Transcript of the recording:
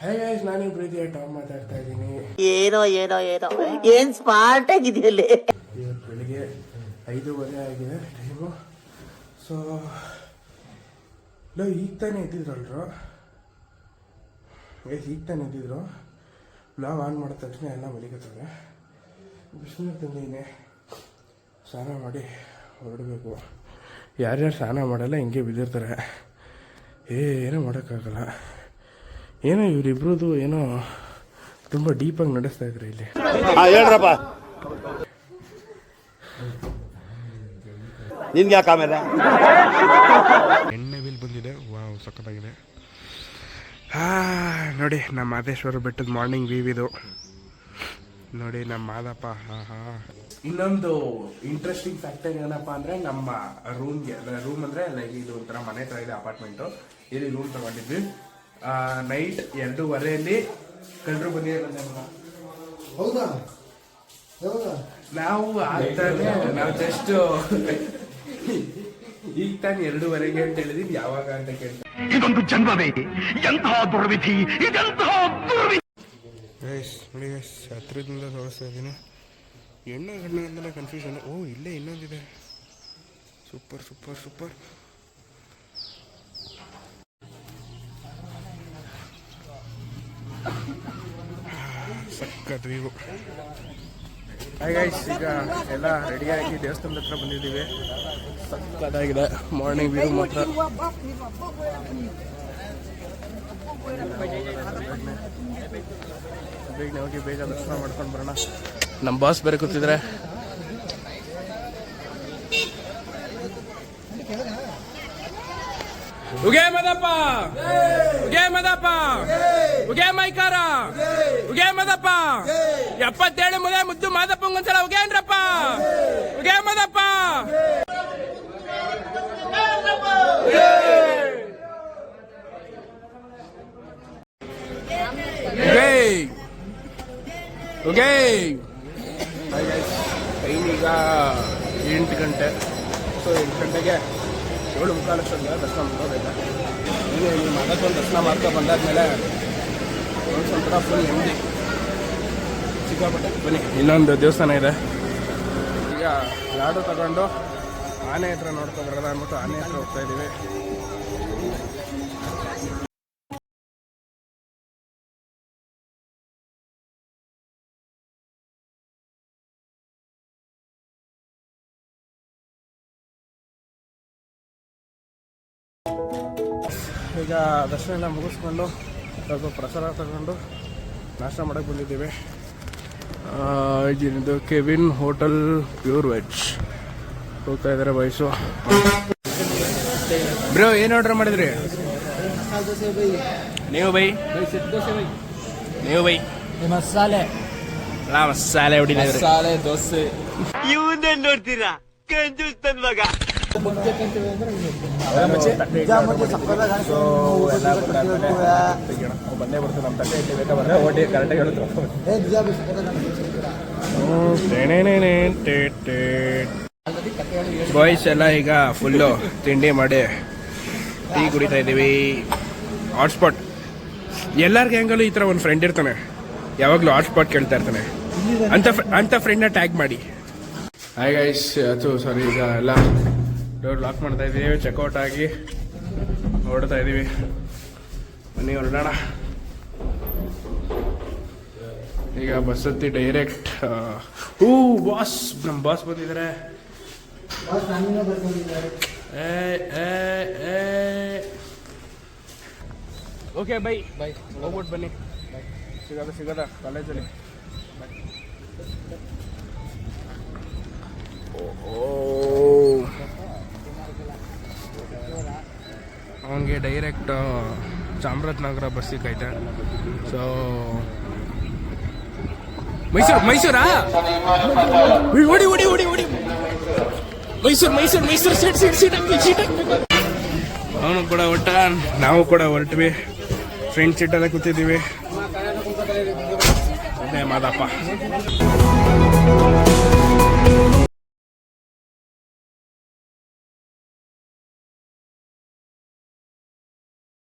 Hey guys, ನಾನು ಪ್ರೀತಿಯ Tom ಮಾತಾಡ್ತಾ ಇದ್ದೀನಿ. ಏನೋ ಏನ್ ಸ್ಮಾರ್ಟ್ ಆಗಿದೆಯಲ್ಲಿ. ಇವತ್ತು ಬೆಳಿಗ್ಗೆ 5:15 ಆಗಿದೆ ಟೈಮು. ಸೊ ಈಗ ತಾನೇ ಎದ್ದಿದ್ರಲ್ರು ಬ್ಲಾಗ್ ಆನ್ ಮಾಡಿದ ತಕ್ಷಣ ಎಲ್ಲ ಮಲಿಕತ್ತವೆ. ಬಿಸಿನೀರು ತಂದಿದ್ದೀನಿ, ಸ್ನಾನ ಮಾಡಿ ಹೊರಡಬೇಕು. ಯಾರ್ಯಾರು ಸ್ನಾನ ಮಾಡಲ್ಲ ಹಿಂಗೆ ಬಿದ್ದಿರ್ತಾರೆ, ಏನೂ ಮಾಡೋಕ್ಕಾಗಲ್ಲ. ಏನೋ ಇವರಿಬ್ರದ್ದು ಏನೋ ತುಂಬ ಡೀಪಾಗಿ ನಡೆಸ್ತಾ ಇದ್ರು ಇಲ್ಲಿ. ಹೇಳ್ರಪ್ಪ, ನಿನ್ಗೆ ಯಾಕೆ ಆಮೇಲೆ ಎಣ್ಣೆ ಬಿಲ್ ಬಂದಿದೆ. ವಾವ್, ಸಖತ್ತಾಗಿದೆ. ನೋಡಿ ನಮ್ಮ ಮಾದೇಶ್ವರ ಬೆಟ್ಟದ ಮಾರ್ನಿಂಗ್ ವ್ಯೂ ಇದು. ನೋಡಿ ನಮ್ಮ ಮಾದಪ್ಪ. ಇನ್ನೊಂದು ಇಂಟ್ರೆಸ್ಟಿಂಗ್ ಫ್ಯಾಕ್ಟರ್ ಏನಪ್ಪ ಅಂದರೆ, ನಮ್ಮ ರೂಮ್ ಅಂದರೆ ಲೈಕ್ ಇದು ಒಂಥರ ಮನೆ ಥರ ಇದೆ, ಅಪಾರ್ಟ್ಮೆಂಟು. ಇಲ್ಲಿ ರೂಮ್ ತಗೊಂಡಿದ್ವಿ. ನೈಟ್ 2:15 ಕಳ್ಳರು ಬಂದಿದ್ದಾರೆ. ನಾವು ಜಸ್ಟ್ ಈಗ ತಾನು 2:15 ಅಂತ ಹೇಳಿದೀವಿ. ಯಾವಾಗ ಅಂತ ಕೇಳ್ತಾರೆ. ಇದೊಂದು ಜನ್ಮವೇ, ಎಂತಹ ದುರ್ವಿಧಿ, ಇದೆಂತಹ ದುರ್ವಿಧಿ. ನೋಡಿ ಹತ್ರದಿಂದ ತೋರಿಸ್ತಾ ಇದ್ದೀನಿ. ಎಣ್ಣೆ ಅಂತಲೇ ಕನ್ಫ್ಯೂಷನ್. ಇಲ್ಲೇ ಇನ್ನೊಂದಿದೆ. Super super super. ಸಕ್ಕತ್ ವ್ಯೂ. ಹಾಯ್ ಗೈಸ್, ಈಗ ಎಲ್ಲ ರೆಡಿಯಾಗಿ ದೇವಸ್ಥಾನದ ಹತ್ರ ಬಂದಿದ್ದೀವಿ. ಸಕ್ಕತ್ತಾಗಿದೆ ಮಾರ್ನಿಂಗ್ ವ್ಯೂ ಮಾತ್ರ. ಬೇಗನೆ ಹೋಗಿ ಬೇಗ ದರ್ಶನ ಮಾಡ್ಕೊಂಡು ಬರೋಣ. ನಮ್ಮ ಬಾಸ್ ಬೇರೆ ಕೂತಿದ್ರೆ. ಉಗೇ ಮದಪ್ಪ, ಉಗೇ ಮದಪ್ಪ, ಉಗೇ ಮೈಕಾರ, ಉಗೇ ಮದಪ್ಪ. 77 ಮುದೇ ಮುದ್ದು ಮಾದಪ್ಪಂಗೊಂದ್ಸಲ ಉಗೇನ್ರಪ್ಪ, ಉಗೇ ಮದಪ್ಪ. ಟೈಮ್ ಈಗ 8 ಗಂಟೆ. ಸೊ 8 ಗಂಟೆಗೆ 7:45 ದರ್ಶನ ಮಾಡ್ಕೋಬೇಕು. ಹೀಗೆ ನಿಮ್ಮ ಅದಕ್ಕೊಂದು ದರ್ಶನ ಮಾಡ್ಕೊ ಬಂದಾದ್ಮೇಲೆ ಒಂದ್ಸಲ ಫುಲ್ ನೆಮ್ಮದಿ ಸಿಕ್ಕಾಪಟ್ಟೆ. ಬನ್ನಿ, ಇನ್ನೊಂದು ದೇವಸ್ಥಾನ ಇದೆ. ಈಗ ಲಾಡು ತಗೊಂಡು ಆನೆ ಹತ್ರ ನೋಡ್ಕೊಬರೋದ ಅಂದ್ಬಿಟ್ಟು ಆನೆ ಹತ್ರ ಹೋಗ್ತಾ ಇದ್ದೀವಿ. ಈಗ ದರ್ಶನ ಎಲ್ಲ ಮುಗಿಸ್ಕೊಂಡು ಸ್ವಲ್ಪ ಪ್ರಸಾದ ತಗೊಂಡು ನಾಷ್ಟ ಮಾಡೋಕ್ಕೆ ಬಂದಿದ್ದೀವಿ. ಇದು ಕೆವಿನ್ ಹೋಟೆಲ್ ಪ್ಯೂರ್ ವೆಜ್ ಹೋಗ್ತಾ ಇದ್ದಾರೆ ಬಾಯ್ಸು. ಬ್ರೋ, ಏನು ಆರ್ಡರ್ ಮಾಡಿದ್ರಿ ನೀವು ಬೈ? ಮಸಾಲೆ ಹೊಡಿದ್ರೆ ಮಸಾಲೆ ದೋಸೆ. ಇವನ್ನೇ ನೋಡ್ತೀರಾ ಕಂಜೂಸ್ತನ್ ಮಗ. ಬಂದೇ ಬರ್ತೀವಿ. ನಮ್ಮ ತಟ್ಟೆ ಬೇಕಾದ್ರೆ ಓಟಿ ಕರೆಕ್ಟಾಗಿ ಹೇಳಿದ್ರು. ಬಾಯ್ಸ್ ಎಲ್ಲ ಈಗ ಫುಲ್ಲು ತಿಂಡಿ ಮಾಡಿ ಟೀ ಕುಡಿತಾ ಇದ್ದೀವಿ. ಹಾಟ್ಸ್ಪಾಟ್ ಎಲ್ಲರ ಗ್ಯಾಂಗಲ್ಲೂ ಈ ಥರ ಒಂದು ಫ್ರೆಂಡ್ ಇರ್ತಾನೆ, ಯಾವಾಗಲೂ ಹಾಟ್ಸ್ಪಾಟ್ ಕೇಳ್ತಾ ಇರ್ತಾನೆ. ಅಂತ ಫ್ರೆಂಡ್ನ ಟ್ಯಾಗ್ ಮಾಡಿ. ಹಾಯ್ ಗೈಸ್, ಸಾರಿ, ಈಗ ಎಲ್ಲ ಡೋರ್ ಲಾಕ್ ಮಾಡ್ತಾ ಇದ್ದೀವಿ. ಚೆಕ್ಔಟ್ ಆಗಿ ಹೊರಡ್ತಾ ಇದ್ದೀವಿ. ಬನ್ನಿ ಹೊರಡೋಣ. ಈಗ ಬಸ್ ಹತ್ತಿ ಡೈರೆಕ್ಟ್ ಬಾಸ್, ನಮ್ಮ ಬಾಸ್ ಬಂದಿದ್ದಾರೆ. ಓಕೆ, ಬೈ ಹೋಗ್ಬಿಟ್ಟು ಬನ್ನಿ. ಸಿಗೋದ ಕಾಲೇಜಲ್ಲಿ. ಅವನಿಗೆ ಡೈರೆಕ್ಟ್ ಚಾಮರಾಜನಗರ ಬಸ್ ಸಿಕ್ಕೈತೆ. ಸೊ ಮೈಸೂರಾ? ಓಡಿ ಮೈಸೂರು ಸೀಟ್. ಅವನು ಕೂಡ ಹೊರಟ, ನಾವು ಕೂಡ ಹೊರಟ್ವಿ. ಫ್ರೆಂಡ್ ಸೀಟಲ್ಲೇ ಕೂತಿದ್ದೀವಿ. ಅದೇ ಮಾದಪ್ಪ.